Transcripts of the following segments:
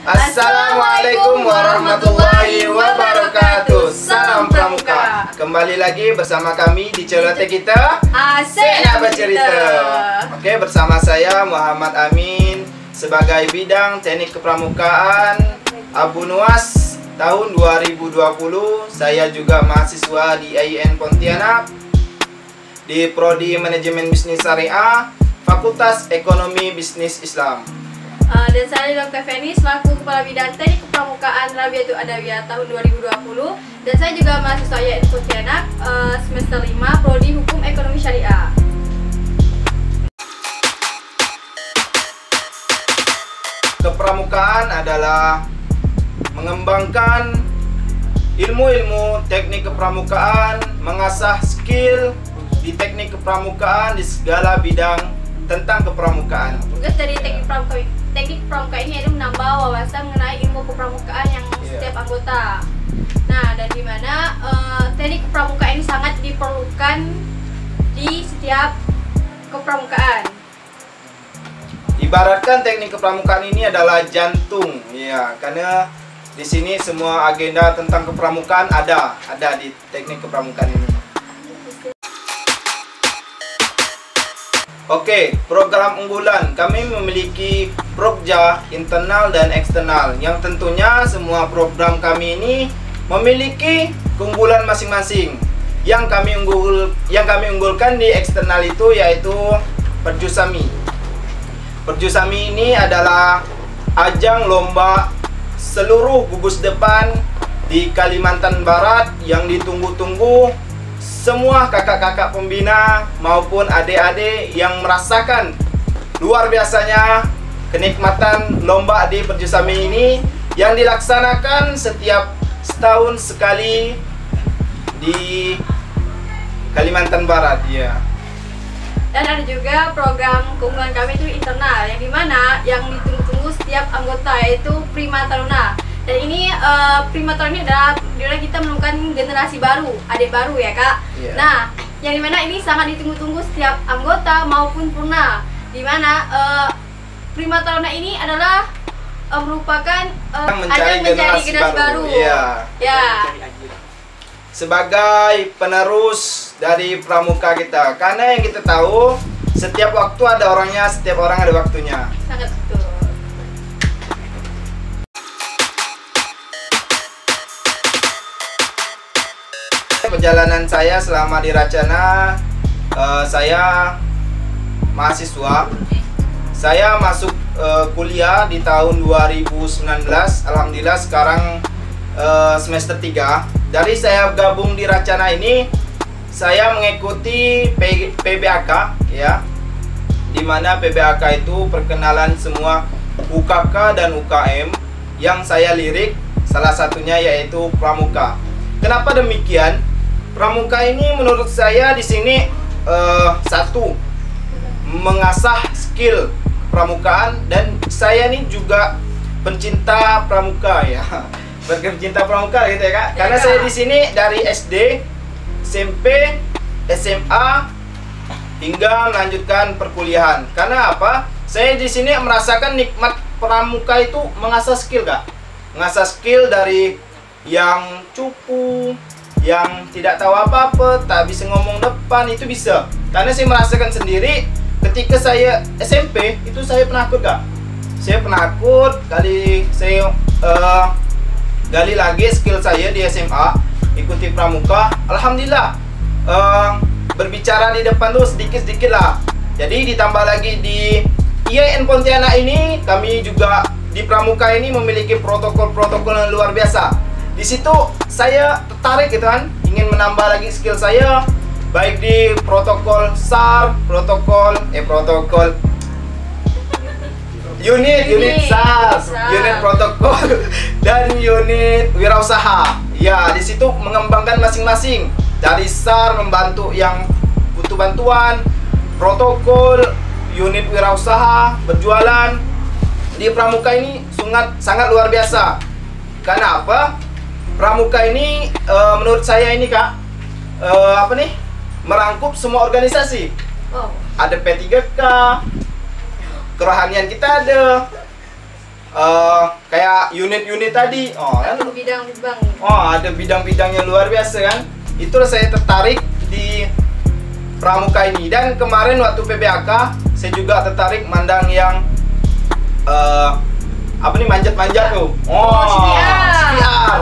Assalamualaikum warahmatullahi wabarakatuh. Salam Pramuka. Kembali lagi bersama kami di celoteh kita Asik Nak Bercerita. Oke, bersama saya Muhammad Amin sebagai bidang teknik kepramukaan Abu Nuwas tahun 2020. Saya juga mahasiswa di IAIN Pontianak di Prodi Manajemen Bisnis Syariah, Fakultas Ekonomi Bisnis Islam. Dan saya Dr. Feni selaku Kepala Bidang Teknik Kepramukaan Rabiatul Adawiyah tahun 2020. Dan saya juga mahasiswa IAIN Pontianak semester 5 Prodi Hukum Ekonomi Syariah. Kepramukaan adalah mengembangkan ilmu-ilmu teknik kepramukaan, mengasah skill di teknik kepramukaan di segala bidang tentang kepramukaan. Tugas dari teknik kepramukaan ini adalah menambah wawasan mengenai ilmu kepramukaan yang setiap anggota. Nah, dan di mana teknik kepramukaan ini sangat diperlukan di setiap kepramukaan. Ibaratkan teknik kepramukaan ini adalah jantung, ya, karena di sini semua agenda tentang kepramukaan ada di teknik kepramukaan ini. Oke, program unggulan kami memiliki prokja internal dan eksternal, yang tentunya semua program kami ini memiliki keunggulan masing-masing. Yang kami unggulkan di eksternal itu yaitu Perjusami. Perjusami ini adalah ajang lomba seluruh gugus depan di Kalimantan Barat yang ditunggu-tunggu semua kakak-kakak pembina maupun adik-adik yang merasakan luar biasanya kenikmatan lomba di Perjusami ini yang dilaksanakan setiap setahun sekali di Kalimantan Barat, ya. Dan ada juga program keunggulan kami itu internal, yang dimana yang ditunggu-tunggu setiap anggota yaitu Prima Taruna. Dan ini Prima Taruna ini adalah dimana kita menemukan generasi baru, adik baru ya kak. Yeah. Nah, yang dimana ini sangat ditunggu-tunggu setiap anggota maupun Purna. Dimana Prima Taruna ini adalah merupakan ajang mencari generasi baru. Yeah. Ya. Sebagai penerus dari pramuka kita, karena yang kita tahu setiap waktu ada orangnya, setiap orang ada waktunya. Sangat betul. Perjalanan saya selama di Racana, saya mahasiswa. Saya masuk kuliah di tahun 2019. Alhamdulillah sekarang semester 3. Dari saya gabung di Racana ini, saya mengikuti PBAK, ya, dimana PBAK itu perkenalan semua UKK dan UKM yang saya lirik, salah satunya yaitu pramuka. Kenapa demikian? Pramuka ini menurut saya di sini satu, mengasah skill pramukaan, dan saya ini juga pencinta pramuka, ya. Pencinta pramuka gitu ya kak. Karena saya di sini dari SD, SMP, SMA hingga melanjutkan perkuliahan. Karena apa? Saya di sini merasakan nikmat pramuka itu mengasah skill kak. Mengasah skill dari yang cupu, yang tidak tahu apa-apa, tak bisa ngomong depan, itu bisa. Karena saya merasakan sendiri ketika saya SMP itu saya penakut kak. Saya penakut, kali saya gali lagi skill saya di SMA, ikuti pramuka. Alhamdulillah berbicara di depan tuh sedikit-sedikit lah. Jadi ditambah lagi di IAIN Pontianak ini, kami juga di pramuka ini memiliki protokol-protokol yang luar biasa. Di situ saya tertarik gitu kan, ingin menambah lagi skill saya, baik di protokol SAR, unit SAR, unit protokol, dan unit wirausaha. Ya, di situ mengembangkan masing-masing. Dari SAR membantu yang butuh bantuan, protokol, unit wirausaha, berjualan. Di pramuka ini sangat luar biasa. Karena apa? Pramuka ini menurut saya ini kak, merangkup semua organisasi. Ada P3K, kerohanian kita ada, kayak ada unit-unit tadi. Kan? Bidang bang. Ada bidang-bidangnya luar biasa kan. Itulah saya tertarik di pramuka ini. Dan kemarin waktu PBAK saya juga tertarik mandang yang manjat-manjat tuh. CPR.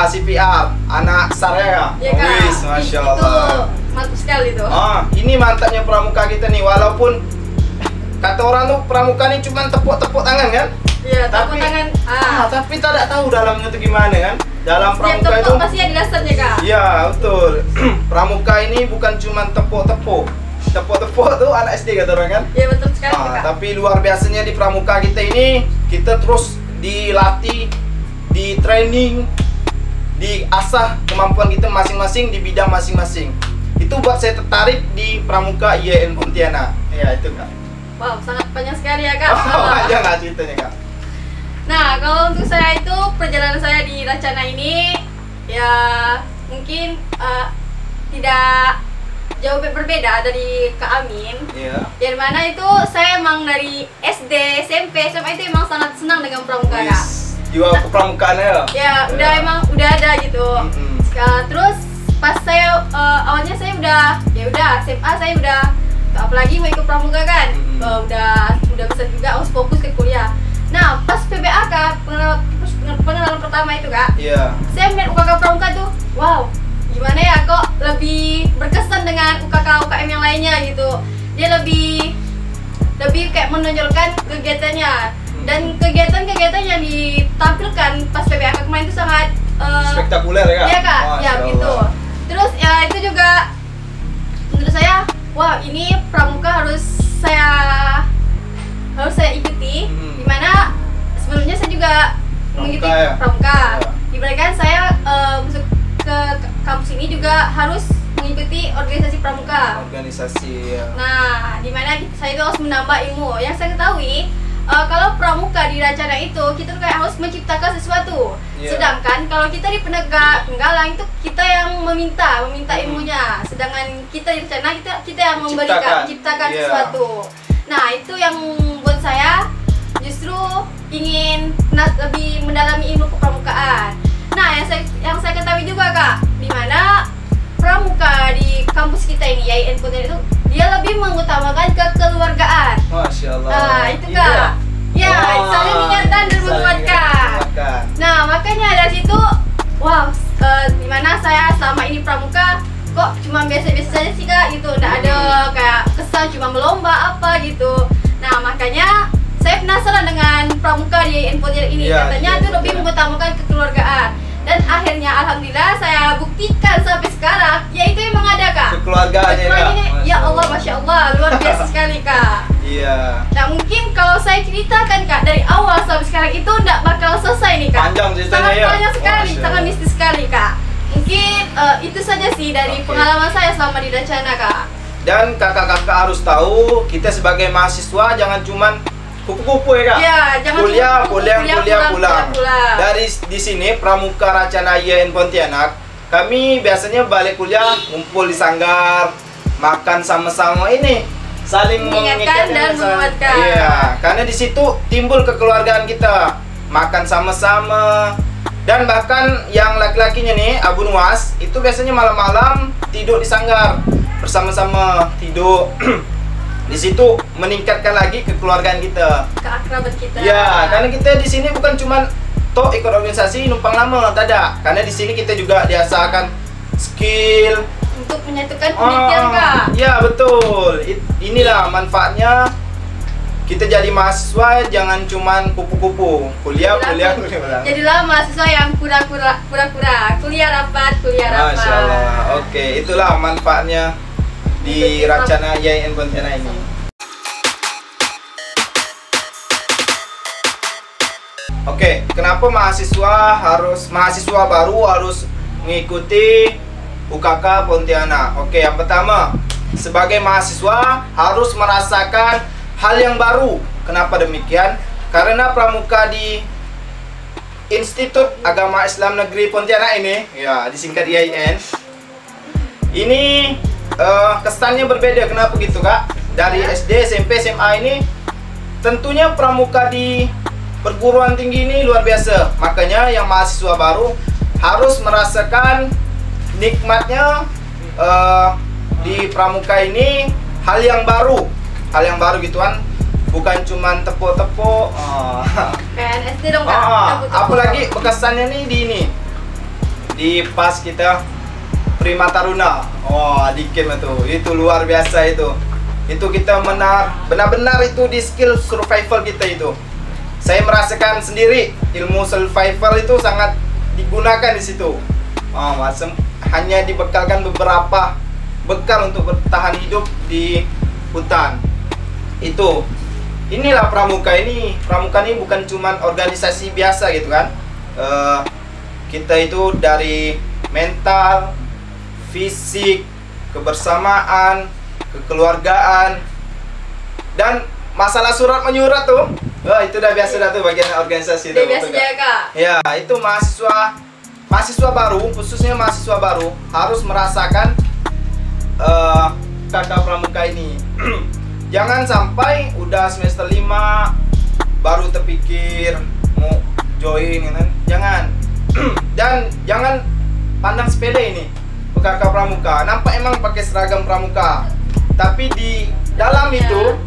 CPR. Anak saya ya kak. Wis, Masya Allah. Itu mantap sekali tuh. Ini mantapnya pramuka kita nih. Walaupun kata orang tuh pramuka ini cuma tepuk-tepuk tangan kan? Iya, tepuk tangan. Tapi tidak tahu dalamnya tuh gimana kan? Dalam pramuka itu pasti ada dasarnya kak. Iya betul. Pramuka ini bukan cuma tepuk-tepuk. Tepuk-tepuk tuh anak SD kata orang kan? Iya betul sekali kak. Tapi luar biasanya di pramuka kita ini, kita terus dilatih, di training, diasah kemampuan kita masing-masing di bidang masing-masing. Itu buat saya tertarik di pramuka IAIN Pontianak. Ya itu kak. Wow, sangat panjang sekali ya kak. Panjang nggak ceritanya kak? Nah, kalau untuk saya itu perjalanan saya di Racana ini ya mungkin tidak jauh berbeda dari Kak Amin. Iya. Yang mana itu saya emang dari SD, SMP, SMA itu emang sangat senang dengan pramuka kak. Jiwa kepramukaan ya? Ya, udah ada gitu. Terus pas saya awalnya saya udah SMA saya udah apalagi mau ikut pramuka kan. Udah besar juga harus fokus ke kuliah. Nah, pas PBAK pengenalan pertama itu kak, saya melihat UKK pramuka tuh, wow, gimana ya kok lebih berkesan dengan UKK-UKM yang lainnya gitu. Dia lebih kayak menonjolkan kegiatannya dan kegiatan-kegiatan yang ditampilkan pas PBAK kemarin itu sangat spektakuler ya kak? Iya kak, ya gitu. Terus ya itu juga menurut saya, wah ini pramuka harus saya ikuti. Dimana sebelumnya saya juga mengikuti pramuka. Dibandingkan saya masuk ke kampus ini juga harus mengikuti organisasi pramuka. Nah, dimana saya itu harus menambah ilmu. Yang saya ketahui, kalau pramuka di Racana itu kita kayak harus menciptakan sesuatu. Sedangkan kalau kita di penegak Penggalang itu kita yang meminta ilmunya. Sedangkan kita di Racana kita yang menciptakan sesuatu. Nah, itu yang buat saya justru ingin lebih mendalami ilmu kepramukaan. Nah, yang saya ketahui juga kak, dimana pramuka di kampus kita ini IAIN Pontianak itu dia lebih mengutamakan kekeluargaan. Masya Allah. Nah, itu kak. Ya, saling mengingatkan dan menguatkan. Nah, makanya dari situ, wow, dimana saya selama ini pramuka kok cuma biasa-biasa saja sih kak, gitu. Nggak ada kayak kesan cuma melomba apa gitu. Nah, makanya saya penasaran dengan pramuka di IAIN Pontianak ini. Katanya itu lebih mengutamakan kekeluargaan. Dan akhirnya alhamdulillah saya buktikan sampai sekarang, yaitu emang ada kak. Kekeluargaannya ya Allah, Masya Allah, luar biasa sekali kak. Iya. Nah, mungkin kalau saya ceritakan kak dari awal sampai sekarang itu nggak bakal selesai nih kak. Panjang ceritanya sangat panjang sekali, sangat mistis sekali kak. Mungkin itu saja sih dari pengalaman saya selama di Racana kak. Dan kakak-kakak harus tahu, kita sebagai mahasiswa jangan cuman kupu-kupu ya kak. Iya, jangan kuliah pulang. Dari di sini Pramuka Racana IAIN Pontianak, kami biasanya balik kuliah ngumpul di sanggar, makan sama-sama ini, saling mengingatkan dan menguatkan. Iya, karena di situ timbul kekeluargaan kita, makan sama-sama. Dan bahkan yang laki-lakinya nih, Abu Nuwas, itu biasanya malam-malam tidur di sanggar bersama-sama tidur. Di situ meningkatkan lagi kekeluargaan kita, keakraban kita. Ya, karena kita di sini bukan cuma toh ikut organisasi numpang lama, tidak. Karena di sini kita juga diasakan skill untuk menyatukan pemikiran kak. Ya betul. Inilah manfaatnya kita jadi mahasiswa, jangan cuma kupu-kupu, kuliah. Jadilah mahasiswa yang pura-pura, kuliah rapat. Masya Allah. Oke, itulah manfaatnya di Racana IAIN Pontianak ini. Oke, kenapa mahasiswa baru harus mengikuti UKK Pontianak? Oke, yang pertama, sebagai mahasiswa harus merasakan hal yang baru. Kenapa demikian? Karena pramuka di Institut Agama Islam Negeri Pontianak ini, ya disingkat IAIN, ini kesannya berbeda. Kenapa gitu kak? Dari SD, SMP, SMA ini tentunya pramuka di perguruan tinggi ini luar biasa. Makanya yang mahasiswa baru harus merasakan nikmatnya di pramuka ini, hal yang baru gitu kan. Bukan cuman tepuk-tepuk. PNSD dong Kak. Apalagi bekasannya nih di pas kita Prima Taruna. Di camp itu luar biasa itu. Itu kita benar-benar itu di skill survival kita itu. Saya merasakan sendiri ilmu survival itu sangat digunakan di situ. Hanya dibekalkan beberapa bekal untuk bertahan hidup di hutan. Inilah pramuka ini. Pramuka ini bukan cuman organisasi biasa gitu kan. Kita itu dari mental, fisik, kebersamaan, kekeluargaan, dan masalah surat menyurat tuh. Itu udah biasa dah tuh bagian organisasi itu. Biasa jaga. Ya, itu mahasiswa baru, khususnya mahasiswa baru harus merasakan kakak pramuka ini. Jangan sampai udah semester 5 baru terpikir mau join kan. Jangan. Dan jangan pandang sepele ini kakak pramuka. Nampak emang pakai seragam pramuka, tapi di dalam itu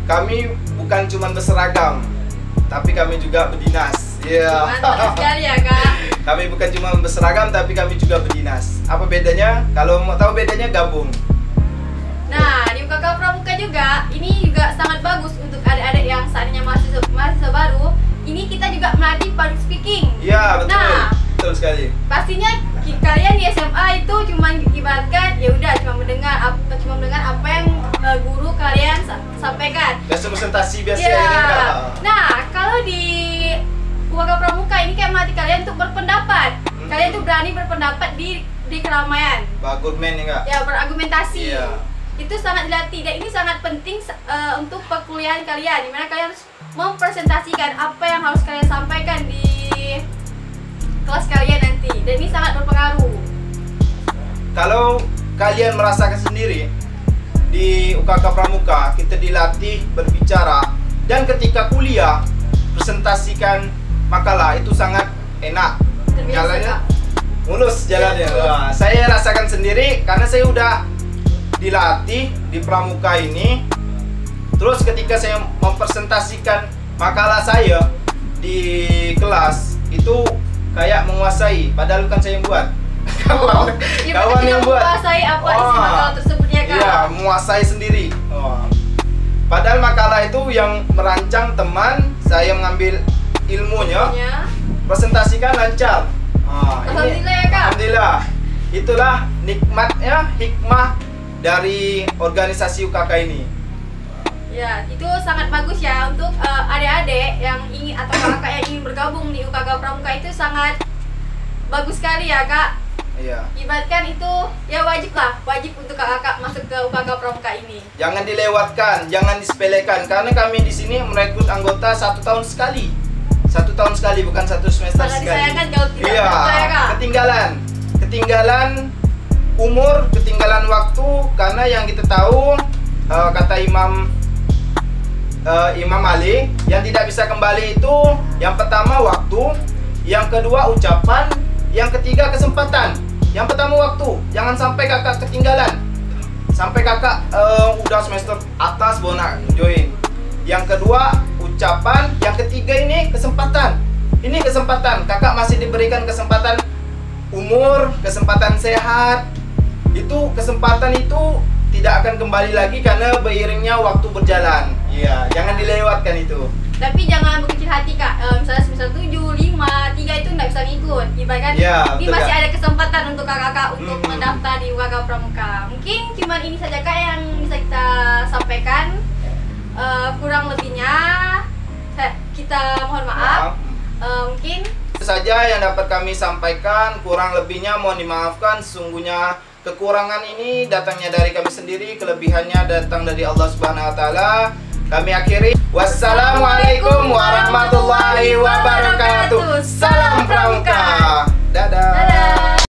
kami bukan cuma berseragam, tapi kami juga berdinas. Mantap sekali ya Kak. Kami bukan cuma berseragam, tapi kami juga berdinas. Apa bedanya? Kalau mau tahu bedanya, gabung. Nah, di UKK Pramuka juga, ini juga sangat bagus untuk adik-adik yang saatnya mahasiswa baru. Ini kita juga melatih public speaking. Iya, betul. Nah, betul sekali. Pastinya kalian di SMA itu cuma ibaratkan ya udah cuma mendengar apa yang guru kalian sampaikan. Biasa presentasi biasa ya. ini kan. Nah, kalau di UKK Pramuka ini kayak melatih kalian untuk berpendapat. Kalian tuh berani berpendapat di keramaian. Berargumen enggak? Ya, berargumentasi. Iya. Itu sangat dilatih dan ini sangat penting untuk perkuliahan kalian, dimana kalian harus mempresentasikan apa yang harus kalian sampaikan di kelas kalian nanti, dan ini sangat berpengaruh. Kalau kalian merasakan sendiri di UKK Pramuka, kita dilatih berbicara, dan ketika kuliah presentasikan makalah itu sangat enak. Jalannya mulus jalannya. Ya, saya rasakan sendiri karena saya udah dilatih di pramuka ini. Terus ketika saya mempresentasikan makalah saya di kelas, itu kayak menguasai, padahal bukan saya yang buat. Kawan yang buat. Menguasai apa isi makalah tersebut ya Kak? Iya, menguasai sendiri. Padahal makalah itu yang merancang teman, saya mengambil ilmunya, presentasikan lancar. Alhamdulillah ya Kak. Alhamdulillah. Itulah nikmatnya, hikmah dari organisasi UKK ini. Ya, itu sangat bagus ya untuk adik-adik yang ingin atau kakak yang ingin bergabung di UKK Pramuka, itu sangat bagus sekali ya Kak. Iya. Ibaratkan itu ya wajib untuk kakak masuk ke UKK Pramuka ini. Jangan dilewatkan, jangan disepelekan, karena kami di sini merekrut anggota 1 tahun sekali. 1 tahun sekali, bukan 1 semester Sangat sekali. disayangkan kalau tidak Iya, ya Kak. ketinggalan umur, ketinggalan waktu, karena yang kita tahu kata Imam Ali, yang tidak bisa kembali itu yang pertama waktu, yang kedua ucapan, yang ketiga kesempatan. Yang pertama waktu, jangan sampai kakak ketinggalan, sampai kakak udah semester atas baru nak join. Yang kedua ucapan, yang ketiga ini kesempatan. Ini kesempatan, kakak masih diberikan kesempatan umur, kesempatan sehat. Itu kesempatan itu tidak akan kembali lagi karena beiringnya waktu berjalan. Iya, jangan dilewatkan itu. Tapi jangan berkecil hati Kak. Misalnya semester 7, 5, 3 itu nggak bisa ngikut. Ibaratkan ini masih ada kesempatan untuk kakak untuk mendaftar di UKK Pramuka. Mungkin cuma ini saja Kak yang bisa kita sampaikan. Kurang lebihnya kita mohon maaf. Mungkin itu saja yang dapat kami sampaikan. Kurang lebihnya mohon dimaafkan. Sesungguhnya kekurangan ini datangnya dari kami sendiri, kelebihannya datang dari Allah Subhanahu wa taala. Kami akhiri. Wassalamualaikum warahmatullahi wabarakatuh. Salam Pramuka. Dadah.